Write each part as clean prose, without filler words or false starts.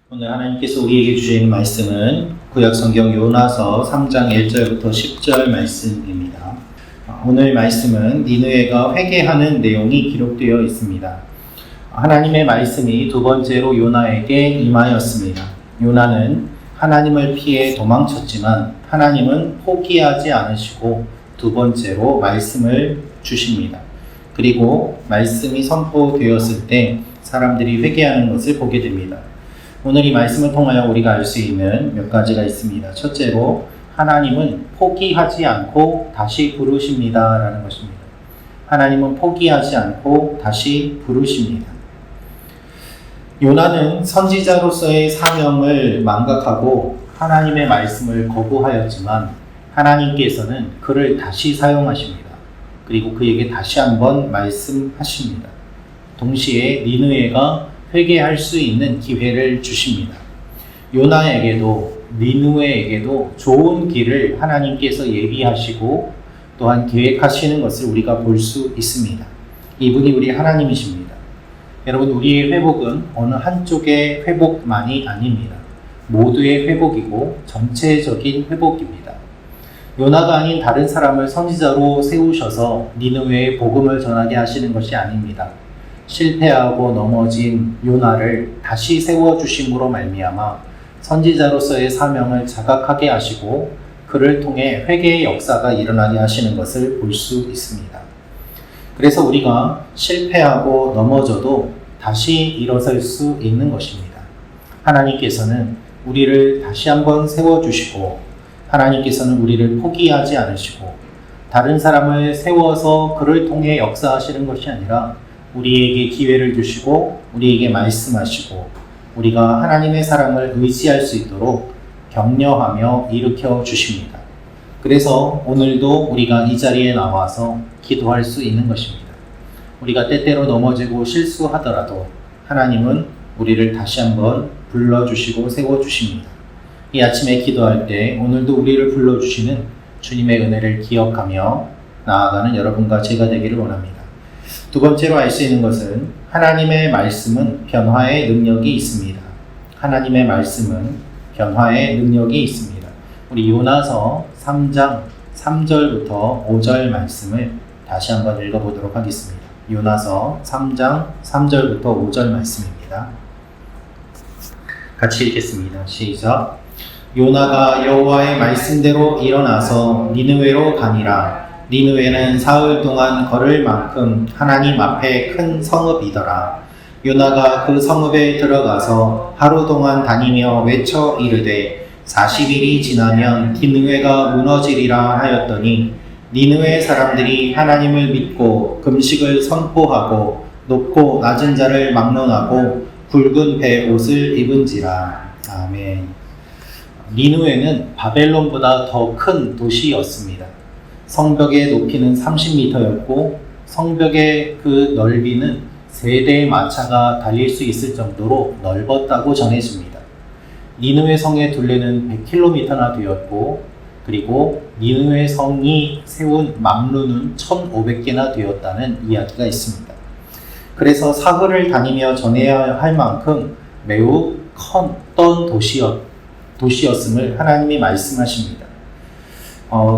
오늘 하나님께서 우리에게 주시는 말씀은 구약성경 요나서 3장 1절부터 10절 말씀입니다. 오늘 말씀은 니느웨가 회개하는 내용이 기록되어 있습니다. 하나님의 말씀이 두 번째로 요나에게 임하였습니다. 요나는 하나님을 피해 도망쳤지만 하나님은 포기하지 않으시고 두 번째로 말씀을 주십니다. 그리고 말씀이 선포되었을 때 사람들이 회개하는 것을 보게 됩니다. 오늘 이 말씀을 통하여 우리가 알 수 있는 몇 가지가 있습니다. 첫째로 하나님은 포기하지 않고 다시 부르십니다 라는 것입니다. 하나님은 포기하지 않고 다시 부르십니다. 요나는 선지자로서의 사명을 망각하고 하나님의 말씀을 거부하였지만 하나님께서는 그를 다시 사용하십니다. 그리고 그에게 다시 한번 말씀하십니다. 동시에 니느웨가 회개할 수 있는 기회를 주십니다. 요나에게도 니느웨에게도 좋은 길을 하나님께서 예비하시고 또한 계획하시는 것을 우리가 볼 수 있습니다. 이분이 우리 하나님이십니다. 여러분, 우리의 회복은 어느 한쪽의 회복만이 아닙니다. 모두의 회복이고 전체적인 회복입니다. 요나가 아닌 다른 사람을 선지자로 세우셔서 니느웨에 복음을 전하게 하시는 것이 아닙니다. 실패하고 넘어진 요나를 다시 세워주심으로 말미암아 선지자로서의 사명을 자각하게 하시고 그를 통해 회개의 역사가 일어나게 하시는 것을 볼 수 있습니다. 그래서 우리가 실패하고 넘어져도 다시 일어설 수 있는 것입니다. 하나님께서는 우리를 다시 한번 세워주시고 하나님께서는 우리를 포기하지 않으시고 다른 사람을 세워서 그를 통해 역사하시는 것이 아니라 우리에게 기회를 주시고 우리에게 말씀하시고 우리가 하나님의 사랑을 의지할 수 있도록 격려하며 일으켜 주십니다. 그래서 오늘도 우리가 이 자리에 나와서 기도할 수 있는 것입니다. 우리가 때때로 넘어지고 실수하더라도 하나님은 우리를 다시 한번 불러주시고 세워주십니다. 이 아침에 기도할 때 오늘도 우리를 불러주시는 주님의 은혜를 기억하며 나아가는 여러분과 제가 되기를 원합니다. 두 번째로 알 수 있는 것은 하나님의 말씀은 변화의 능력이 있습니다. 하나님의 말씀은 변화의 능력이 있습니다. 우리 요나서 3장 3절부터 5절 말씀을 다시 한번 읽어보도록 하겠습니다. 요나서 3장 3절부터 5절 말씀입니다. 같이 읽겠습니다. 시작. 요나가 여호와의 말씀대로 일어나서 니느웨로 가니라. 니느웨는 사흘 동안 걸을 만큼 하나님 앞에 큰 성읍이더라. 요나가 그 성읍에 들어가서 하루 동안 다니며 외쳐 이르되 40일이 지나면 니느웨가 무너지리라 하였더니 니느웨 사람들이 하나님을 믿고 금식을 선포하고 높고 낮은 자를 막론하고 굵은 배 옷을 입은지라. 아멘. 니느웨는 바벨론보다 더 큰 도시였습니다. 성벽의 높이는 30m였고 성벽의 그 넓이는 3대의 마차가 달릴 수 있을 정도로 넓었다고 전해집니다. 니느웨 성의 둘레는 100km나 되었고 그리고 니느웨 성이 세운 망루는 1500개나 되었다는 이야기가 있습니다. 그래서 사흘을 다니며 전해야 할 만큼 매우 컸던 도시였음을 하나님이 말씀하십니다.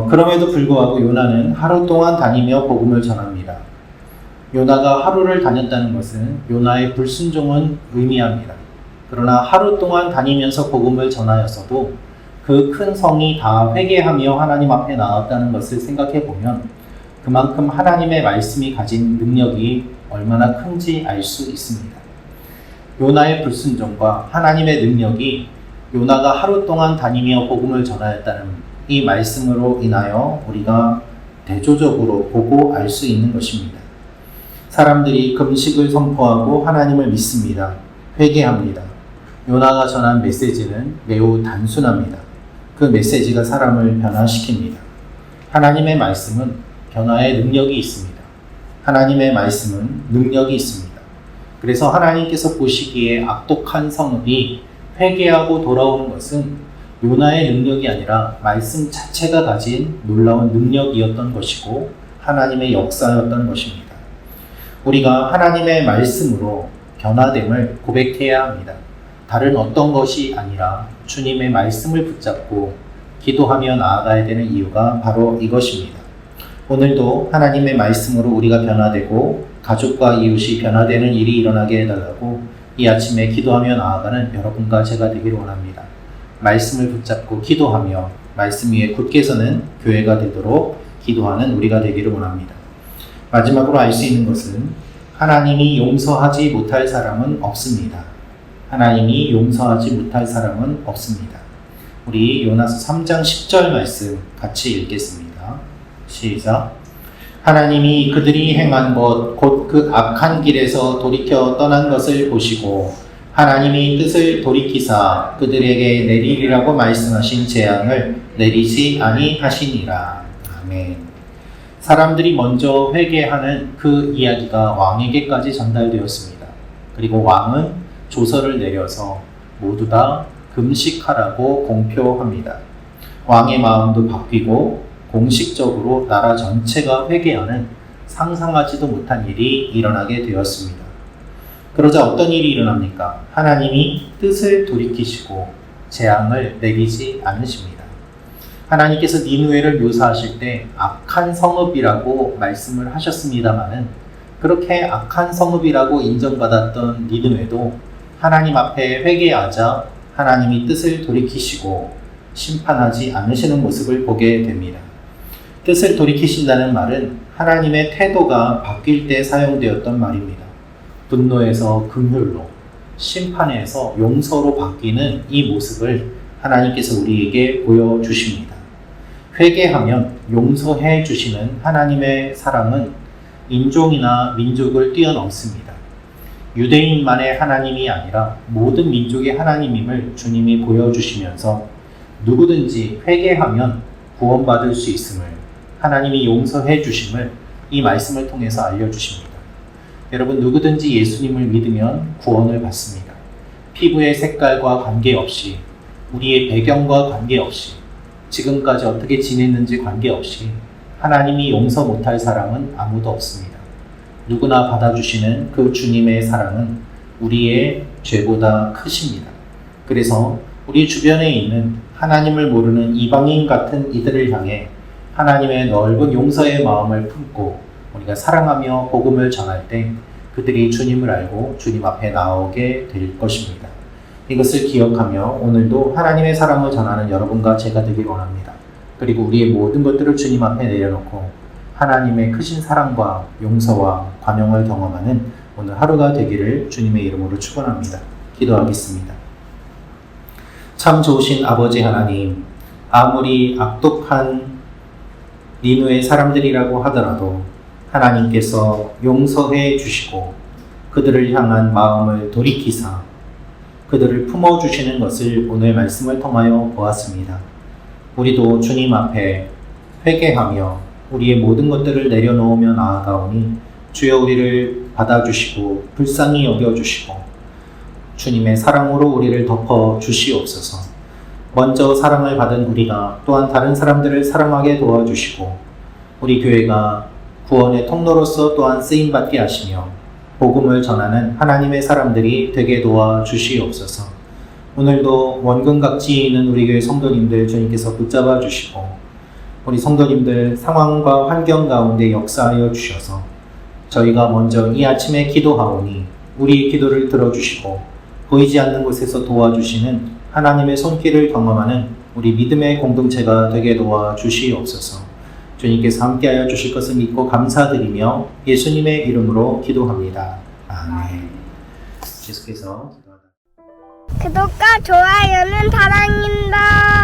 그럼에도 불구하고 요나는 하루 동안 다니며 복음을 전합니다. 요나가 하루를 다녔다는 것은 요나의 불순종은 의미합니다. 그러나 하루 동안 다니면서 복음을 전하였어도 그 큰 성이 다 회개하며 하나님 앞에 나왔다는 것을 생각해 보면 그만큼 하나님의 말씀이 가진 능력이 얼마나 큰지 알 수 있습니다. 요나의 불순종과 하나님의 능력이 요나가 하루 동안 다니며 복음을 전하였다는 이 말씀으로 인하여 우리가 대조적으로 보고 알 수 있는 것입니다. 사람들이 금식을 선포하고 하나님을 믿습니다. 회개합니다. 요나가 전한 메시지는 매우 단순합니다. 그 메시지가 사람을 변화시킵니다. 하나님의 말씀은 변화의 능력이 있습니다. 하나님의 말씀은 능력이 있습니다. 그래서 하나님께서 보시기에 악독한 성읍이 회개하고 돌아오는 것은 요나의 능력이 아니라 말씀 자체가 가진 놀라운 능력이었던 것이고 하나님의 역사였던 것입니다. 우리가 하나님의 말씀으로 변화됨을 고백해야 합니다. 다른 어떤 것이 아니라 주님의 말씀을 붙잡고 기도하며 나아가야 되는 이유가 바로 이것입니다. 오늘도 하나님의 말씀으로 우리가 변화되고 가족과 이웃이 변화되는 일이 일어나게 해달라고 이 아침에 기도하며 나아가는 여러분과 제가 되기를 원합니다. 말씀을 붙잡고 기도하며 말씀 위에 굳게 서는 교회가 되도록 기도하는 우리가 되기를 원합니다. 마지막으로 알 수 있는 것은 하나님이 용서하지 못할 사람은 없습니다. 하나님이 용서하지 못할 사람은 없습니다. 우리 요나서 3장 10절 말씀 같이 읽겠습니다. 시작. 하나님이 그들이 행한 것 곧 그 악한 길에서 돌이켜 떠난 것을 보시고 하나님이 뜻을 돌이키사 그들에게 내리리라고 말씀하신 재앙을 내리지 아니하시니라. 아멘. 사람들이 먼저 회개하는 그 이야기가 왕에게까지 전달되었습니다. 그리고 왕은 조서를 내려서 모두 다 금식하라고 공표합니다. 왕의 마음도 바뀌고 공식적으로 나라 전체가 회개하는 상상하지도 못한 일이 일어나게 되었습니다. 그러자 어떤 일이 일어납니까? 하나님이 뜻을 돌이키시고 재앙을 내리지 않으십니다. 하나님께서 니느웨를 묘사하실 때 악한 성읍이라고 말씀을 하셨습니다마는 그렇게 악한 성읍이라고 인정받았던 니느웨도 하나님 앞에 회개하자 하나님이 뜻을 돌이키시고 심판하지 않으시는 모습을 보게 됩니다. 뜻을 돌이키신다는 말은 하나님의 태도가 바뀔 때 사용되었던 말입니다. 분노에서 긍휼로, 심판에서 용서로 바뀌는 이 모습을 하나님께서 우리에게 보여주십니다. 회개하면 용서해 주시는 하나님의 사랑은 인종이나 민족을 뛰어넘습니다. 유대인만의 하나님이 아니라 모든 민족의 하나님임을 주님이 보여주시면서 누구든지 회개하면 구원받을 수 있음을 하나님이 용서해 주심을 이 말씀을 통해서 알려주십니다. 여러분, 누구든지 예수님을 믿으면 구원을 받습니다. 피부의 색깔과 관계없이, 우리의 배경과 관계없이, 지금까지 어떻게 지냈는지 관계없이 하나님이 용서 못할 사람은 아무도 없습니다. 누구나 받아주시는 그 주님의 사랑은 우리의 죄보다 크십니다. 그래서 우리 주변에 있는 하나님을 모르는 이방인 같은 이들을 향해 하나님의 넓은 용서의 마음을 품고 우리가 사랑하며 복음을 전할 때 그들이 주님을 알고 주님 앞에 나오게 될 것입니다. 이것을 기억하며 오늘도 하나님의 사랑을 전하는 여러분과 제가 되길 원합니다. 그리고 우리의 모든 것들을 주님 앞에 내려놓고 하나님의 크신 사랑과 용서와 관용을 경험하는 오늘 하루가 되기를 주님의 이름으로 축원합니다. 기도하겠습니다. 참 좋으신 아버지 하나님, 아무리 악독한 니느웨 사람들이라고 하더라도 하나님께서 용서해 주시고 그들을 향한 마음을 돌이키사 그들을 품어주시는 것을 오늘 말씀을 통하여 보았습니다. 우리도 주님 앞에 회개하며 우리의 모든 것들을 내려놓으며 나아가오니 주여 우리를 받아주시고 불쌍히 여겨주시고 주님의 사랑으로 우리를 덮어 주시옵소서. 먼저 사랑을 받은 우리가 또한 다른 사람들을 사랑하게 도와주시고 우리 교회가 구원의 통로로서 또한 쓰임받게 하시며 복음을 전하는 하나님의 사람들이 되게 도와주시옵소서. 오늘도 원근 각지에 있는 우리 교회 성도님들 주님께서 붙잡아 주시고 우리 성도님들 상황과 환경 가운데 역사하여 주셔서 저희가 먼저 이 아침에 기도하오니 우리의 기도를 들어주시고 보이지 않는 곳에서 도와주시는 하나님의 손길을 경험하는 우리 믿음의 공동체가 되게 도와주시옵소서. 주님께서 함께하여 주실 것을 믿고 감사드리며 예수님의 이름으로 기도합니다. 아멘. 계속해서 기도하다. 구독과 좋아요는 사랑입니다.